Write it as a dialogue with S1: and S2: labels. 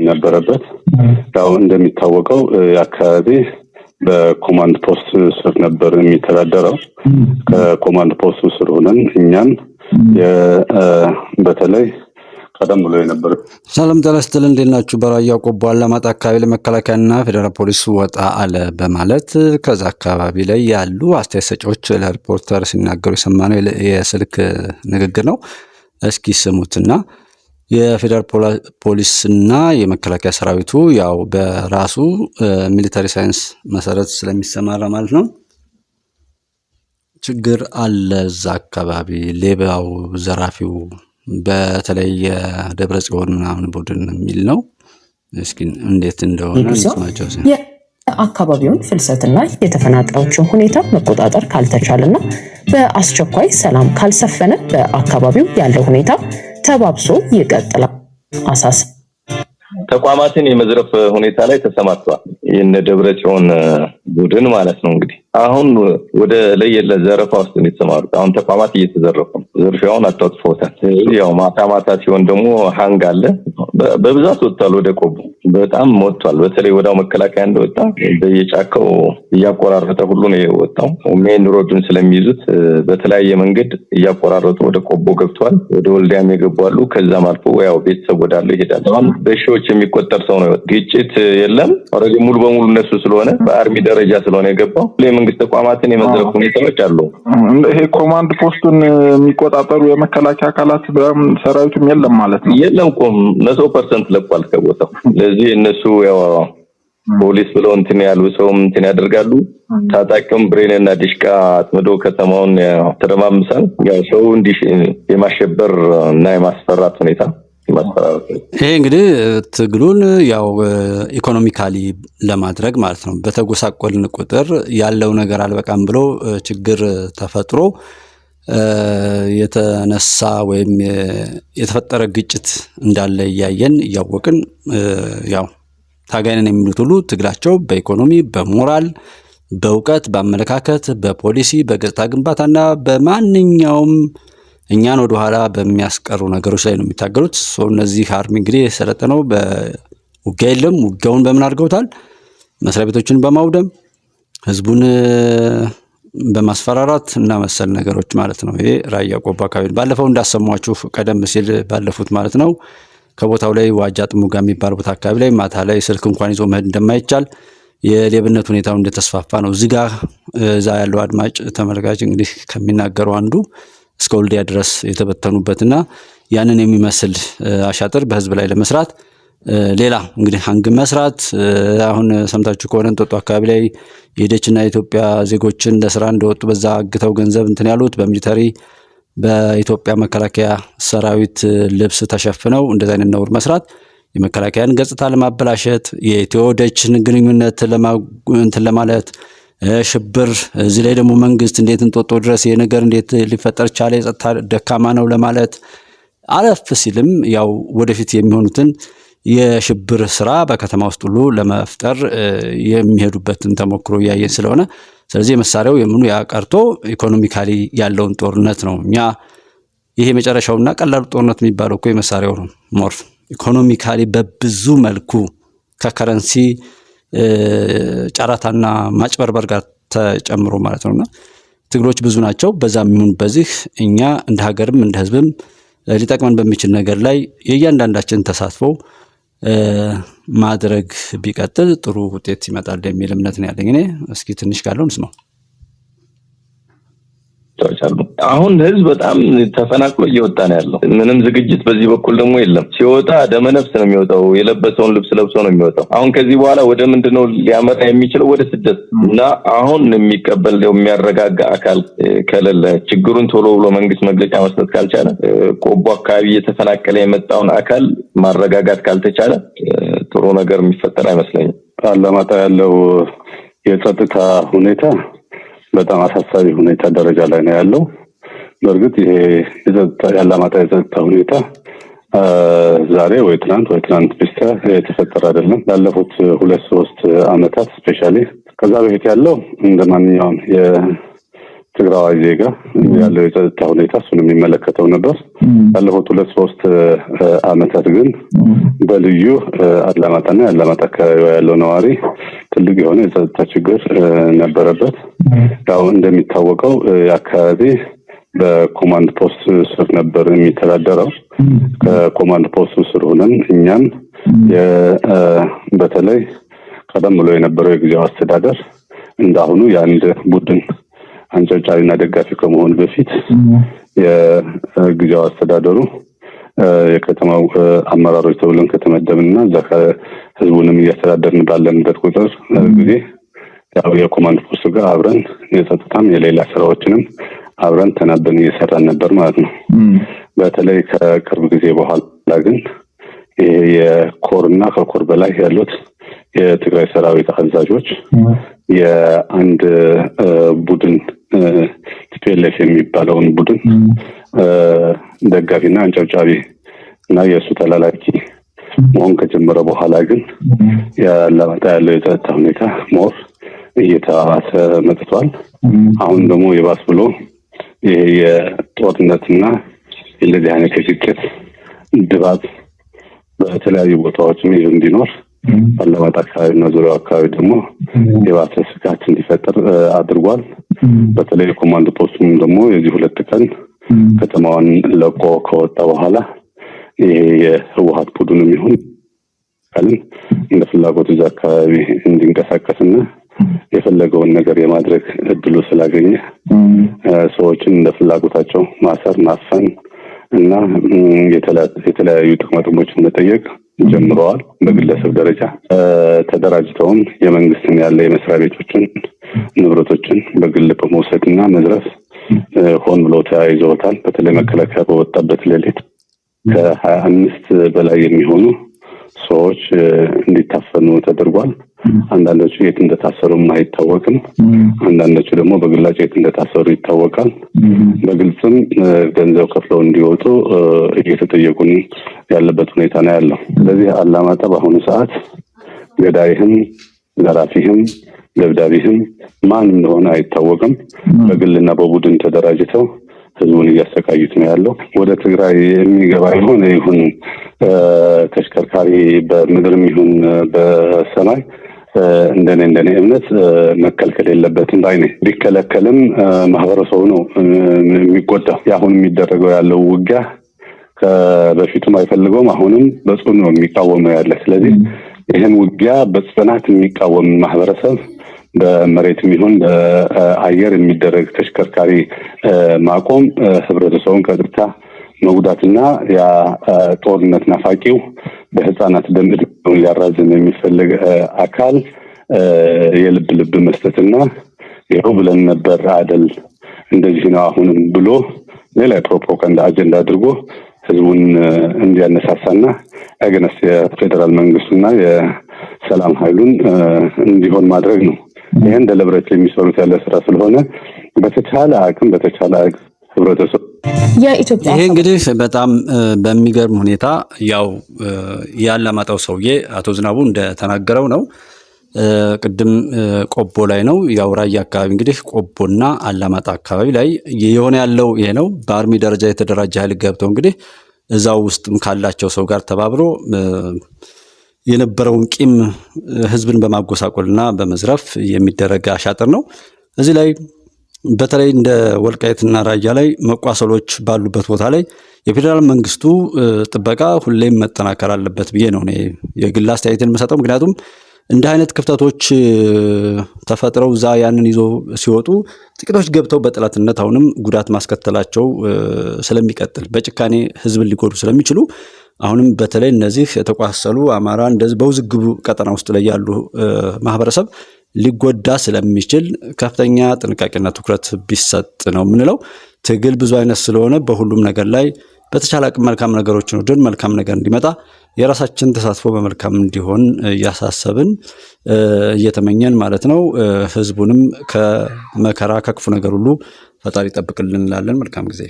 S1: ነበረበት። ያው እንደሚታወቀው አካባቢ በኮማንድ ፖስት ስር ነበር የሚተዳደረው። ከኮማንድ ፖስት ስር ሆነን እኛን በተለይ ቀደም ብሎ የነበረ
S2: ሰላም ተለስተል እንደናችሁ በራያ ቆቦ አላማጣ አካባቢ ለመከላከያና ፌደራል ፖሊስ ወጣ አለ በማለት ከዛ አካባቢ ላይ ያሉ አስተያየት ሰጪዎች ለሪፖርተር ሲናገሩ የሰማነው የስልክ ንግግር ነው። እስኪ ስሙትና የፌደራል ፖሊስና የመከላከያ ሰራዊቱ ያው በራሱ ሚሊታሪ ሳይንስ መሰረት ስለሚሰማራ ማለት ነው ችግር አለ እዛ አካባቢ ሌባው ዘራፊው በተለይ የደብረ ጽዮን ምናምን ቡድን የሚል ነው። እስኪ እንዴት እንደሆነ እንስማቸው።
S3: የአካባቢውን ፍልሰትና የተፈናቃዮችን ሁኔታ መቆጣጠር ካልተቻለና በአስቸኳይ ሰላም ካልሰፈነ በአካባቢው ያለው ሁኔታ ተባብሶ ይቀጥላል። አሳስ
S4: ተቋማትን የመዝረፍ ሁኔታ ላይ ተሰማርቷል። የነ ደብረ ጽዮን ቡድን ማለት ነው። እንግዲህ አሁን ወደ ለየለት ዘረፋ ውስጥ የተሰማሩት አሁን ተቋማት እየተዘረፉ ነው። ዝርፊያውን አጣጥፎታል። ያው ማታ ሲሆን ደግሞ ሃንግ አለ በብዛት ወጥቷል። ወደ ቆቦ በጣም ወጥቷል። በተለይ ወዳው መከላከያ እንደወጣ በየጫካው እያቆራረጠ ሁሉ ነው የወጣው። ሜን ሮድን ስለሚይዙት በተለያየ መንገድ እያቆራረጡ ወደ ቆቦ ገብቷል። ወደ ወልዲያም የገባሉ። ከዛም አልፎ ያው ቤተሰብ ወዳለው ይሄዳል። አሁን በሺዎች የሚቆጠር ሰው ነው። ግጭት የለም። ኦሬዲ ሙሉ በሙሉ እነሱ ስለሆነ በአርሚ ደረጃ ስለሆነ የገባው የመንግስት ተቋማትን የመዝረፍ ሁኔታዎች አሉ።
S5: ይሄ ኮማንድ ፖስቱን የሚቆጣጠሩ የመከላከያ አካላት በሰራዊቱም የለም ማለት ነው።
S4: የለም 100% ለቋል ከቦታው። ለዚህ እነሱ ያው ፖሊስ ብለው እንትን ያሉ ሰውም እንትን ያደርጋሉ። ታጣቂም ብሬንና ዲሽቃ አጥምዶ ከተማውን ተረማምሳል። ያው ሰው እንዲህ የማሸበር እና የማስፈራት ሁኔታ
S2: ይሄ እንግዲህ ትግሉን ያው ኢኮኖሚካሊ ለማድረግ ማለት ነው። በተጎሳቆልን ቁጥር ያለው ነገር አልበቃም ብሎ ችግር ተፈጥሮ የተነሳ ወይም የተፈጠረ ግጭት እንዳለ እያየን እያወቅን ያው ታጋይነን የሚሉት ሁሉ ትግላቸው በኢኮኖሚ፣ በሞራል፣ በእውቀት፣ በአመለካከት፣ በፖሊሲ፣ በገጽታ ግንባታና በማንኛውም እኛን ወደ ኋላ በሚያስቀሩ ነገሮች ላይ ነው የሚታገሉት። እነዚህ አርሚ እንግዲህ የሰለጠነው በውጊያ የለም። ውጊያውን በምን አድርገውታል? መስሪያ ቤቶችን በማውደም ህዝቡን በማስፈራራት እና መሰል ነገሮች ማለት ነው። ይሄ ራያ ቆቦ አካባቢ ባለፈው እንዳሰማችሁ ቀደም ሲል ባለፉት ማለት ነው ከቦታው ላይ ዋጃ ጥሙጋ የሚባል ቦታ አካባቢ ላይ ማታ ላይ ስልክ እንኳን ይዞ መሄድ እንደማይቻል የሌብነት ሁኔታው እንደተስፋፋ ነው። እዚህ ጋር እዛ ያለው አድማጭ ተመልካች እንግዲህ ከሚናገረው አንዱ እስከ ወልዲያ ድረስ የተበተኑበትና ያንን የሚመስል አሻጥር በህዝብ ላይ ለመስራት ሌላ እንግዲህ አንግ መስራት አሁን ሰምታችሁ ከሆነ እንጦጦ አካባቢ ላይ የሄደችና የኢትዮጵያ ዜጎችን ለስራ እንደወጡ በዛ አግተው ገንዘብ እንትን ያሉት በሚሊታሪ በኢትዮጵያ መከላከያ ሰራዊት ልብስ ተሸፍነው እንደዛ አይነት ነውር መስራት የመከላከያን ገጽታ ለማበላሸት የኢትዮ ደችን ግንኙነት እንትን ለማለት ሽብር እዚህ ላይ ደግሞ መንግስት እንዴት እንጦጦ ድረስ የነገር እንዴት ሊፈጠር ቻለ የጸጥታ ደካማ ነው ለማለት አለፍ ሲልም ያው ወደፊት የሚሆኑትን የሽብር ስራ በከተማ ውስጥ ሁሉ ለመፍጠር የሚሄዱበትን ተሞክሮ ያየን ስለሆነ ስለዚህ መሳሪያው የምኑ ያቀርቶ ኢኮኖሚካሊ ያለውን ጦርነት ነው። እኛ ይሄ መጨረሻውና ቀላሉ ጦርነት የሚባለው እኮ የመሳሪያው ነው። ሞር ኢኮኖሚካሊ በብዙ መልኩ ከከረንሲ ጫራታና ማጭበርበር ጋር ተጨምሮ ማለት ነውና ትግሎች ብዙ ናቸው። በዛም ይሁን በዚህ እኛ እንደ ሀገርም እንደ ህዝብም ሊጠቅመን በሚችል ነገር ላይ የእያንዳንዳችን ተሳትፎ ማድረግ ቢቀጥል ጥሩ ውጤት ይመጣል የሚል እምነት ነው ያለኝ። እኔ እስኪ ትንሽ ካለው እንስማው።
S4: አሁን ህዝብ በጣም ተፈናቅሎ እየወጣ ነው ያለው። ምንም ዝግጅት በዚህ በኩል ደግሞ የለም። ሲወጣ ደመነፍስ ነው የሚወጣው። የለበሰውን ልብስ ለብሶ ነው የሚወጣው። አሁን ከዚህ በኋላ ወደ ምንድነው ሊያመራ የሚችለው? ወደ ስደት እና አሁን የሚቀበል የሚያረጋጋ አካል ከሌለ ችግሩን ቶሎ ብሎ መንግስት መግለጫ መስጠት ካልቻለ ቆቦ አካባቢ እየተፈናቀለ የመጣውን አካል ማረጋጋት ካልተቻለ ጥሩ ነገር የሚፈጠር አይመስለኝም።
S1: አላማጣ ያለው የጸጥታ ሁኔታ በጣም አሳሳቢ ሁኔታ ደረጃ ላይ ነው ያለው። በእርግጥ ይሄ የአላማጣ የጸጥታ ሁኔታ ዛሬ ወይ ትናንት ብቻ የተፈጠረ አይደለም። ላለፉት 2-3 አመታት ስፔሻሊ ከዛ በፊት ያለው እንደማንኛውም ትግራዋይ ዜጋ ያለው የጸጥታ ሁኔታ እሱን የሚመለከተው ነበር። ባለፉት 2-3 ዓመታት ግን በልዩ አላማጣና ያላማጣ አካባቢ ያለው ነዋሪ ትልቅ የሆነ የጸጥታ ችግር ነበረበት። ያው እንደሚታወቀው የአካባቢ በኮማንድ ፖስት ስር ነበር የሚተዳደረው። ከኮማንድ ፖስት ስር ሆነን እኛም በተለይ ቀደም ብሎ የነበረው የጊዜው አስተዳደር እንዳሁኑ የአንድ ቡድን አንጨብጫቢና ደጋፊ ከመሆኑ በፊት የጊዜው አስተዳደሩ የከተማው አመራሮች ተብለን ከተመደብንና ህዝቡንም እያስተዳደርን ባለንበት ቁጥር ጊዜ ያው የኮማንድ ፖስት ጋር አብረን የጸጥታም የሌላ ስራዎችንም አብረን ተናበን እየሰራን ነበር ማለት ነው። በተለይ ከቅርብ ጊዜ በኋላ ግን ይሄ የኮርና ከኮር በላይ ያሉት የትግራይ ሰራዊት አዛዦች የአንድ ቡድን ቲፒኤልኤፍ የሚባለውን ቡድን ደጋፊና አንጨብጫቢ እና የእሱ ተላላኪ መሆን ከጀመረ በኋላ ግን ያላማጣ ያለው የጸጥታ ሁኔታ ሞር እየተባባሰ መጥቷል። አሁን ደግሞ የባስ ብሎ ይሄ የጦርነትና እንደዚህ አይነት የግጭት ድባብ በተለያዩ ቦታዎችም እንዲኖር ባላማጣ አካባቢና ዙሪያው አካባቢ ደግሞ የባሰ ስጋት እንዲፈጠር አድርጓል። በተለይ ኮማንድ ፖስቱም ደግሞ የዚህ 2 ቀን ከተማዋን ለቆ ከወጣ በኋላ ይሄ የህወሓት ቡድንም ይሁን ካልን እንደ ፍላጎቱ እዛ አካባቢ እንዲንቀሳቀስና የፈለገውን ነገር የማድረግ እድሉ ስላገኘ ሰዎችን እንደ ፍላጎታቸው ማሰር፣ ማፈን እና የተለያዩ ጥቅሞችን መጠየቅ ጀምረዋል። በግለሰብ ደረጃ ተደራጅተውም የመንግስትን ያለ የመስሪያ ቤቶችን ንብረቶችን በግል በመውሰድና መዝረፍ ሆን ብለው ተያይዘውታል። በተለይ መከላከያ በወጣበት ሌሊት ከ25 በላይ የሚሆኑ ሰዎች እንዲታፈኑ ተደርጓል። አንዳንዶቹ የት እንደታሰሩም አይታወቅም። አንዳንዶቹ ደግሞ በግላጭ የት እንደታሰሩ ይታወቃል። በግልጽም ገንዘብ ከፍለው እንዲወጡ እየተጠየቁን ያለበት ሁኔታ ነው ያለው። ስለዚህ አላማጣ በአሁኑ ሰዓት ገዳይህም ዘራፊህም ደብዳቤህም ማን እንደሆነ አይታወቅም። በግልና በቡድን ተደራጅተው ህዝቡን እያሰቃዩት ነው ያለው። ወደ ትግራይ የሚገባ ይሁን ተሽከርካሪ በምድርም ይሁን በሰማይ እንደኔ እምነት መከልከል የለበትም ባይ ነኝ። ቢከለከልም ማህበረሰቡ ነው የሚጎዳው። አሁን የሚደረገው ያለው ውጊያ ከበፊቱም አይፈልገውም፣ አሁንም በጽኑ ነው የሚቃወመው ያለ። ስለዚህ ይህን ውጊያ በጽናት የሚቃወም ማህበረሰብ በመሬትም ይሁን በአየር የሚደረግ ተሽከርካሪ ማቆም ህብረተሰቡን ቀጥታ መጉዳትና ያ ጦርነት ናፋቂው በህፃናት ደም ሊያራዝም የሚፈልግ አካል የልብ መስጠትና ይኸው ብለን ነበር አይደል እንደዚህ ነው አሁንም ብሎ ሌላ ፕሮፓጋንዳ አጀንዳ አድርጎ ህዝቡን እንዲያነሳሳና አገነስ የፌደራል መንግስቱና የሰላም ኃይሉን እንዲሆን ማድረግ ነው። ይሄን ደለብረት የሚሰሩት ያለ ስራ ስለሆነ በተቻለ አቅም ህብረተሰብ
S3: የኢትዮጵያ
S2: ይሄ እንግዲህ በጣም በሚገርም ሁኔታ ያው ያላማጣው ሰውዬ አቶ ዝናቡ እንደተናገረው ነው። ቅድም ቆቦ ላይ ነው ያው ራያ አካባቢ እንግዲህ ቆቦና አላማጣ አካባቢ ላይ የሆነ ያለው ይሄ ነው። በአርሚ ደረጃ የተደራጀ ኃይል ገብተው እንግዲህ እዛው ውስጥም ካላቸው ሰው ጋር ተባብሮ የነበረውን ቂም ህዝብን በማጎሳቆልና በመዝረፍ የሚደረግ አሻጥር ነው። እዚህ ላይ በተለይ እንደ ወልቃይትና ራያ ላይ መቋሰሎች ባሉበት ቦታ ላይ የፌደራል መንግስቱ ጥበቃ ሁሌም መጠናከር አለበት ብዬ ነው እኔ የግል አስተያየትን የምሰጠው። ምክንያቱም እንደ አይነት ክፍተቶች ተፈጥረው እዛ ያንን ይዞ ሲወጡ ጥቂቶች ገብተው በጥላትነት አሁንም ጉዳት ማስከተላቸው ስለሚቀጥል በጭካኔ ህዝብን ሊጎዱ ስለሚችሉ አሁንም በተለይ እነዚህ የተቋሰሉ አማራ እንደዚህ በውዝግቡ ቀጠና ውስጥ ላይ ያሉ ማህበረሰብ ሊጎዳ ስለሚችል ከፍተኛ ጥንቃቄና ትኩረት ቢሰጥ ነው የምንለው። ትግል ብዙ አይነት ስለሆነ በሁሉም ነገር ላይ በተቻለ አቅም መልካም ነገሮችን ወደን መልካም ነገር እንዲመጣ የራሳችን ተሳትፎ በመልካም እንዲሆን እያሳሰብን እየተመኘን ማለት ነው። ህዝቡንም ከመከራ ከክፉ ነገር ሁሉ ፈጣሪ ይጠብቅልን እንላለን። መልካም ጊዜ